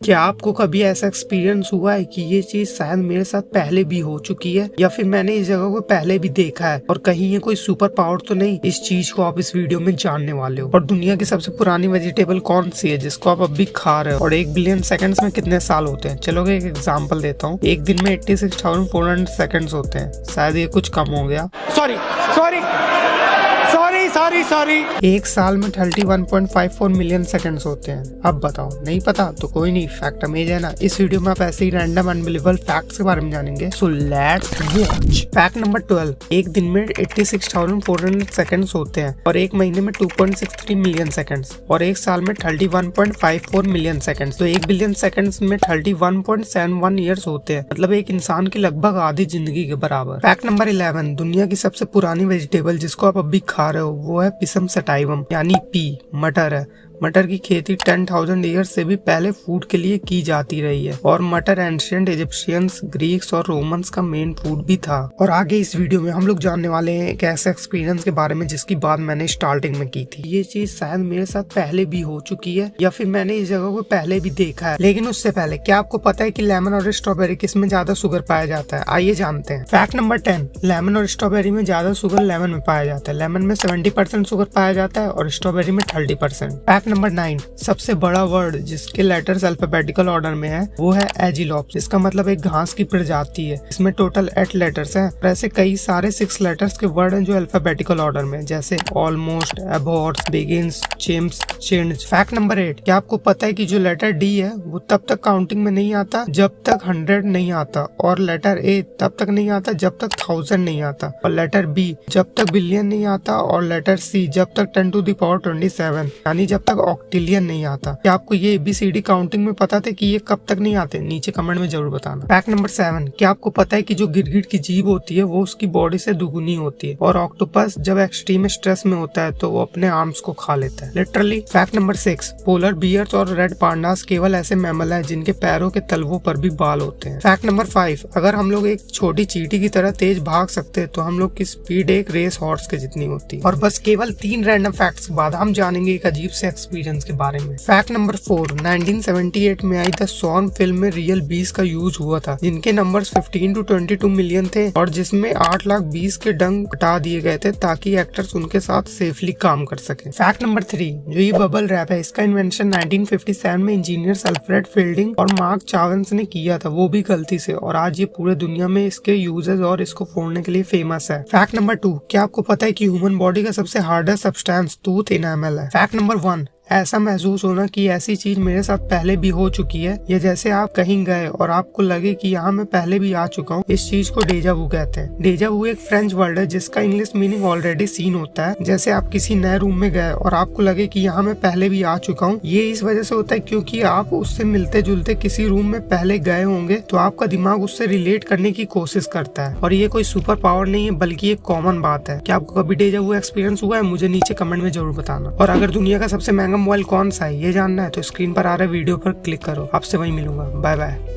क्या आपको कभी ऐसा एक्सपीरियंस हुआ है कि ये चीज शायद मेरे साथ पहले भी हो चुकी है या फिर मैंने इस जगह को पहले भी देखा है और कहीं ये कोई सुपर पावर तो नहीं? इस चीज को आप इस वीडियो में जानने वाले हो। और दुनिया की सबसे पुरानी वेजिटेबल कौन सी है जिसको आप अब भी खा रहे हो? और 1 बिलियन सेकंड्स में कितने साल होते हैं? चलो एक एग्जांपल देता हूँ। एक दिन में 86,400 सेकंड्स होते हैं। शायद ये कुछ कम हो गया। सॉरी। एक साल में 31.54 मिलियन सेकंड्स होते हैं। अब बताओ, नहीं पता तो कोई नहीं, फैक्ट अमेज है ना। इस वीडियो में आप ऐसे ही रैंडम अनबिलीवेबल फैक्ट्स के बारे में जानेंगे। So let's watch. Fact number 12, एक दिन में 86,400 सेकंड्स होते हैं और एक महीने में 2.63 मिलियन सेकंड्स और एक साल में 31.54 मिलियन सेकंड्स। तो 1 बिलियन सेकंड्स में 31.71 ईयर्स होते हैं, मतलब एक इंसान की लगभग आधी जिंदगी के बराबर। फैक्ट नंबर 11, दुनिया की सबसे पुरानी वेजिटेबल जिसको आप अभी खा रहे हो वो है पिसम सटाइवम यानी पी, मटर है। मटर की खेती 10,000 ईयर्स से भी पहले फूड के लिए की जाती रही है और मटर एंशिएंट इजिप्शियंस, ग्रीक्स और रोमन्स का मेन फूड भी था। और आगे इस वीडियो में हम लोग जानने वाले हैं एक ऐसे एक्सपीरियंस के बारे में जिसकी बात मैंने स्टार्टिंग में की थी। ये चीज शायद मेरे साथ पहले भी हो चुकी है या फिर मैंने इस जगह को पहले भी देखा है। लेकिन उससे पहले क्या आपको पता है कि लेमन और स्ट्रॉबेरी किस में ज्यादा शुगर पाया जाता है? आइए जानते हैं। फैक्ट नंबर 10, लेमन और स्ट्रॉबेरी में ज्यादा शुगर लेमन में पाया जाता है। लेमन में 70% शुगर पाया जाता है और स्ट्रॉबेरी में 30%। फैक्ट नंबर 9, सबसे बड़ा वर्ड जिसके लेटर्स अल्फाबेटिकल ऑर्डर में है वो है एजिलोप्स, जिसका मतलब एक घास की प्रजाति है। इसमें टोटल 8 लेटर्स हैं और ऐसे कई सारे 6 लेटर्स के वर्ड हैं जो अल्फाबेटिकल ऑर्डर में, जैसे almost, aborts, begins, chimps, chintz. Fact number 8, क्या आपको पता है कि जो लेटर डी है वो तब तक काउंटिंग में नहीं आता जब तक 100 नहीं आता, और लेटर ए तब तक नहीं आता जब तक 1000 नहीं आता, और लेटर बी जब तक बिलियन नहीं आता, और लेटर सी जब तक 10⁻27 यानी जब तक ऑक्टिलियन नहीं आता। क्या आपको ये ABCD काउंटिंग में पता था कि ये कब तक नहीं आते? नीचे कमेंट में जरूर बताना। फैक्ट नंबर 7, क्या आपको पता है कि जो गिरगिट की जीभ होती है वो उसकी बॉडी से दुगुनी होती है, और ऑक्टोपस जब एक्सट्रीम स्ट्रेस में होता है तो वो अपने आर्म्स को खा लेता है, literally. Fact number 6, polar bears और रेड पांडास केवल ऐसे मैमल हैं जिनके पैरों के तलवों पर भी बाल होते हैं। फैक्ट नंबर 5, अगर हम लोग एक छोटी चींटी की तरह तेज भाग सकते हैं तो हम लोग की स्पीड एक रेस हॉर्स के जितनी होती है। और बस केवल 3 रैंडम फैक्ट्स के बाद हम जानेंगे एक अजीब से एक्सपीरियंस के बारे में। फैक्ट नंबर 4, 1978 में आई द सॉन फिल्म में रियल बीस का यूज हुआ था जिनके नंबर्स 15 to 22 मिलियन थे और जिसमें 8 लाख 20 के डंग हटा दिए गए थे ताकि एक्टर्स उनके साथ सेफली काम कर सके। फैक्ट नंबर 3, जो ये बबल रैप है इसका इन्वेंशन 1957 में इंजीनियर्स अल्फ्रेड फील्डिंग और मार्क चावंस ने किया था, वो भी गलती से, और आज ये पूरे दुनिया में इसके यूजेस और इसको फोड़ने के लिए फेमस है। फैक्ट नंबर 2, क्या आपको पता है कि ह्यूमन बॉडी का सबसे हार्डेस्ट सब्सटेंस टूथ इनेमल है? फैक्ट नंबर 1, ऐसा महसूस होना कि ऐसी चीज मेरे साथ पहले भी हो चुकी है, या जैसे आप कहीं गए और आपको लगे कि यहाँ मैं पहले भी आ चुका हूँ, इस चीज को डेजा वू कहते हैं। डेजा वू एक फ्रेंच वर्ड है जिसका इंग्लिश मीनिंग ऑलरेडी सीन होता है। जैसे आप किसी नए रूम में गए और आपको लगे कि यहाँ मैं पहले भी आ चुका हूँ, ये इस वजह से होता है क्योंकि आप उससे मिलते जुलते किसी रूम में पहले गए होंगे तो आपका दिमाग उससे रिलेट करने की कोशिश करता है। और ये कोई सुपर पावर नहीं है बल्कि एक कॉमन बात है। क्या आपको कभी डेजा वू एक्सपीरियंस हुआ है? मुझे नीचे कमेंट में जरूर बताना। और अगर दुनिया का सबसे महंगा मोबाइल कौन सा है ये जानना है तो स्क्रीन पर आ रहे वीडियो पर क्लिक करो। आपसे वहीं मिलूंगा। Bye bye.